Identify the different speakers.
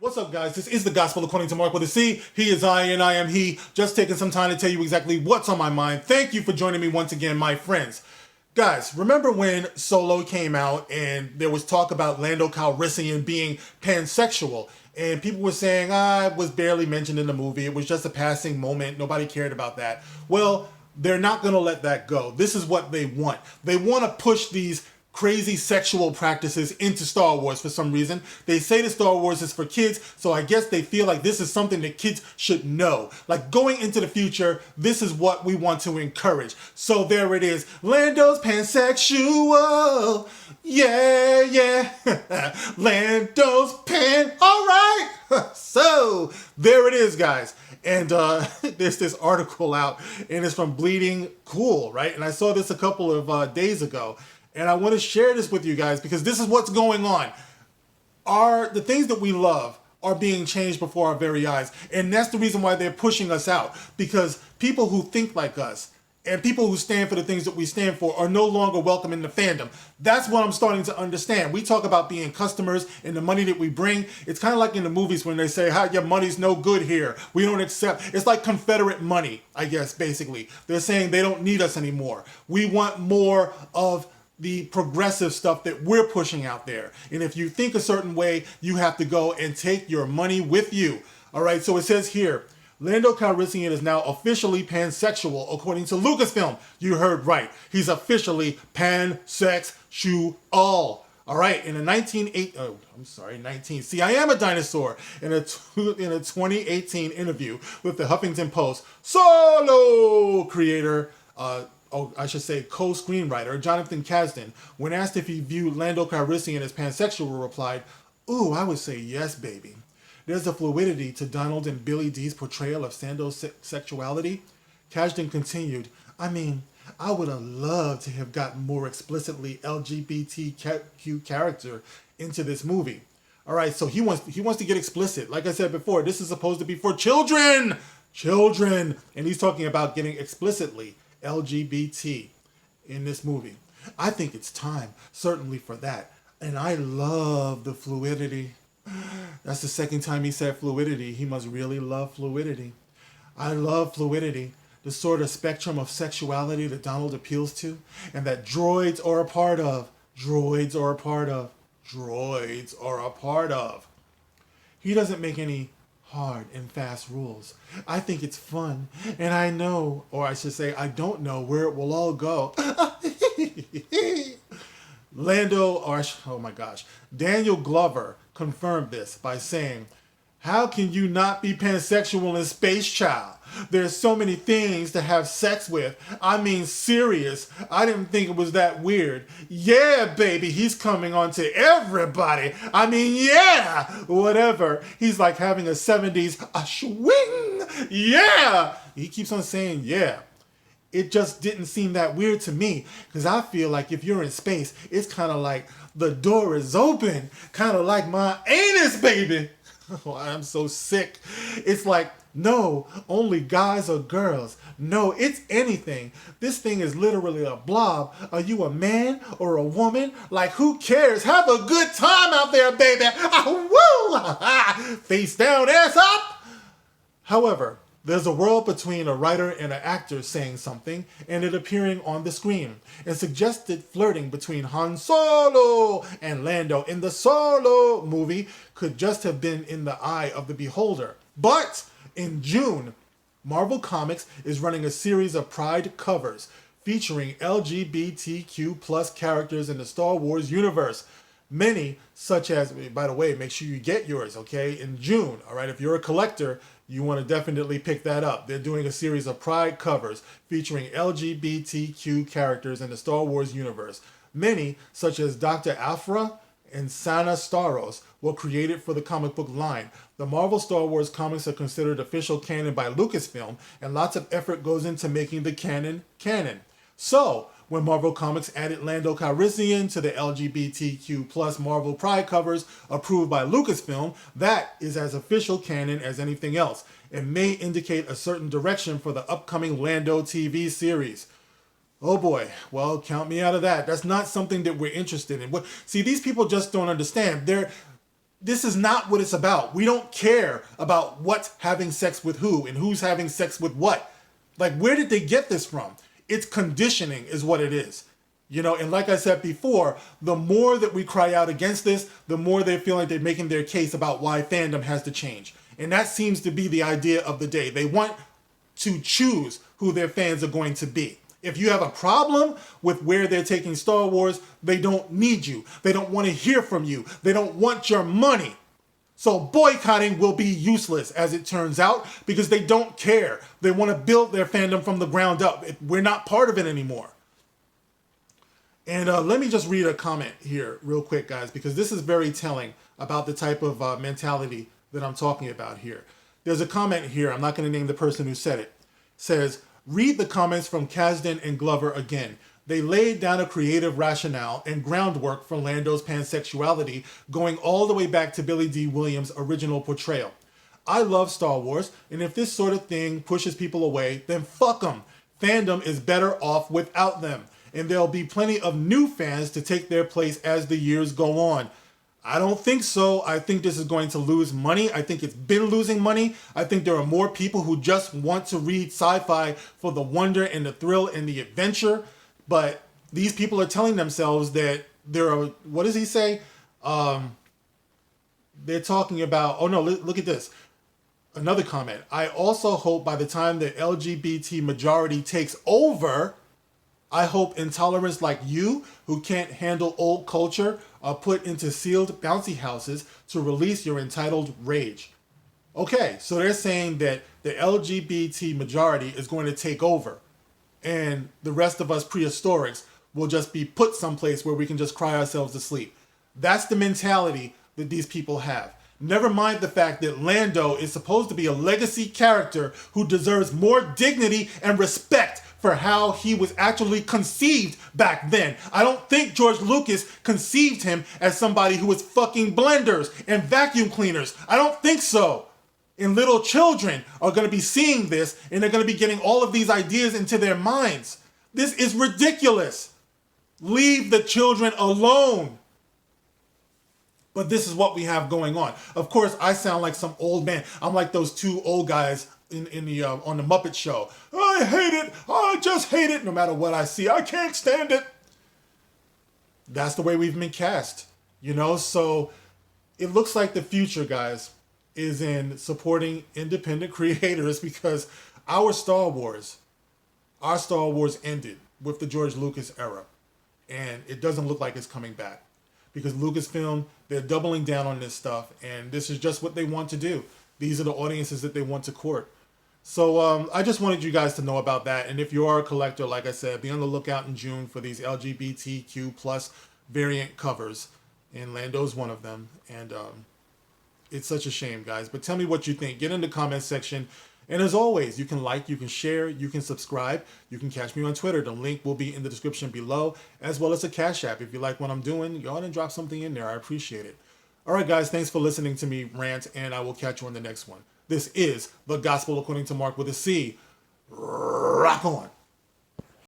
Speaker 1: What's up, guys? This is the Gospel according to Mark with a C. He is I and I am he. Just taking some time to tell you exactly what's on my mind. Thank you for joining me once again, my friends. Guys, remember when Solo came out and there was talk about Lando Calrissian being pansexual? And people were saying, it was barely mentioned in the movie. It was just a passing moment. Nobody cared about that. Well, they're not going to let that go. This is what they want. They want to push these crazy sexual practices into Star Wars for some reason. They say the Star Wars is for kids, so I guess they feel like this is something that kids should know. Like going into the future, this is what we want to encourage. So there it is. Lando's pansexual. Yeah, yeah. Lando's pan. All right. So there it is, guys. And there's this article out, and it's from Bleeding Cool, right? And I saw this a couple of days ago. And I want to share this with you guys because this is what's going on. The things that we love are being changed before our very eyes. And that's the reason why they're pushing us out. Because people who think like us and people who stand for the things that we stand for are no longer welcome in the fandom. That's what I'm starting to understand. We talk about being customers and the money that we bring. It's kind of like in the movies when they say, your money's no good here. We don't accept. It's like Confederate money, I guess, basically. They're saying they don't need us anymore. We want more of the progressive stuff that we're pushing out there. And if you think a certain way, you have to go and take your money with you. All right, so it says here, Lando Calrissian is now officially pansexual, according to LuKKasfilm. You heard right. He's officially pansexual. All right, in a 19... See, I am a dinosaur. In a 2018 interview with the Huffington Post, Solo creator... co-screenwriter Jonathan Kasdan, when asked if he viewed Lando Calrissian as pansexual, replied, "Ooh, I would say yes, baby. There's a fluidity to Donald and Billy D's portrayal of Sando's sexuality." Kasdan continued, "I mean, I would have loved to have gotten more explicitly LGBTQ character into this movie." All right, so he wants to get explicit. Like I said before, this is supposed to be for children, and he's talking about getting explicitly LGBT in this movie. I think it's time, certainly, for that. And I love the fluidity. That's the second time he said fluidity. He must really love fluidity. I love fluidity, the sort of spectrum of sexuality that Donald appeals to and that droids are a part of. Droids are a part of. Droids are a part of. He doesn't make any hard and fast rules. I think it's fun, and I know, or I should say, I don't know where it will all go. Daniel Glover confirmed this by saying, "How can you not be pansexual in Space Child? There's so many things to have sex with. I mean, serious. I didn't think it was that weird. Yeah, baby, he's coming on to everybody. I mean, yeah, whatever. He's like having a 70s swing. Yeah." He keeps on saying, yeah. It just didn't seem that weird to me because I feel like if you're in space, it's kind of like the door is open, kind of like my anus, baby. Oh, I'm so sick. It's like, no, only guys or girls. No, it's anything. This thing is literally a blob. Are you a man or a woman? Like, who cares? Have a good time out there, baby. Woo! Face down, ass up. However, there's a world between a writer and an actor saying something and it appearing on the screen, and suggested flirting between Han Solo and Lando in the Solo movie could just have been in the eye of the beholder. But in June, Marvel Comics is running a series of Pride covers featuring LGBTQ plus characters in the Star Wars universe. Many, such as, by the way, make sure you get yours, okay, in June. All right, if you're a collector, you want to definitely pick that up. They're doing a series of Pride covers featuring LGBTQ characters in the Star Wars universe. Many, such as Dr. Aphra and Sana Staros, were created for the comic book line. The Marvel Star Wars comics are considered official canon by LuKKasfilm, and lots of effort goes into making the canon canon. So, when Marvel Comics added Lando Calrissian to the LGBTQ plus Marvel Pride covers approved by LuKKasfilm, that is as official canon as anything else. It may indicate a certain direction for the upcoming Lando TV series. Oh boy, well, count me out of that. That's not something that we're interested in. See, these people just don't understand. This is not what it's about. We don't care about what's having sex with who and who's having sex with what. Like, where did they get this from? It's conditioning is what it is. You know, and like I said before, the more that we cry out against this, the more they feel like they're making their case about why fandom has to change. And that seems to be the idea of the day. They want to choose who their fans are going to be. If you have a problem with where they're taking Star Wars, they don't need you. They don't want to hear from you. They don't want your money. So boycotting will be useless, as it turns out, because they don't care. They want to build their fandom from the ground up. We're not part of it anymore. And let me just read a comment here real quick, guys, because this is very telling about the type of mentality that I'm talking about here. There's a comment here. I'm not going to name the person who said it. It says, read the comments from Kasdan and Glover again. They laid down a creative rationale and groundwork for Lando's pansexuality, going all the way back to Billy D. Williams' original portrayal. I love Star Wars, and if this sort of thing pushes people away, then fuck them. Fandom is better off without them, and there'll be plenty of new fans to take their place as the years go on. I don't think so. I think this is going to lose money. I think it's been losing money. I think there are more people who just want to read sci-fi for the wonder and the thrill and the adventure. But these people are telling themselves that there are, what does he say? They're talking about, oh no, look at this. Another comment. I also hope by the time the LGBT majority takes over, I hope intolerants like you, who can't handle old culture, are put into sealed bouncy houses to release your entitled rage. Okay, so they're saying that the LGBT majority is going to take over, and the rest of us prehistorics will just be put someplace where we can just cry ourselves to sleep. That's the mentality that these people have. Never mind the fact that Lando is supposed to be a legacy character who deserves more dignity and respect for how he was actually conceived back then. I don't think George Lucas conceived him as somebody who was fucking blenders and vacuum cleaners. I don't think so. And little children are going to be seeing this, and they're going to be getting all of these ideas into their minds. This is ridiculous. Leave the children alone. But this is what we have going on. Of course, I sound like some old man. I'm like those two old guys in the on the Muppet Show. I hate it. I just hate it. No matter what I see, I can't stand it. That's the way we've been cast, you know. So it looks like the future, guys, is in supporting independent creators, because our Star Wars ended with the George Lucas era, and it doesn't look like it's coming back, because Lucasfilm, they're doubling down on this stuff, and this is just what they want to do. These are the audiences that they want to court. So I just wanted you guys to know about that. And if you are a collector, like I said, be on the lookout in June for these LGBTQ plus variant covers. And Lando's one of them. And it's such a shame, guys. But tell me what you think. Get in the comment section. And as always, you can like, you can share, you can subscribe. You can catch me on Twitter. The link will be in the description below, as well as a Cash App. If you like what I'm doing, go ahead and drop something in there. I appreciate it. All right, guys, thanks for listening to me rant, and I will catch you on the next one. This is The Gospel According to Mark with a C. Rock on.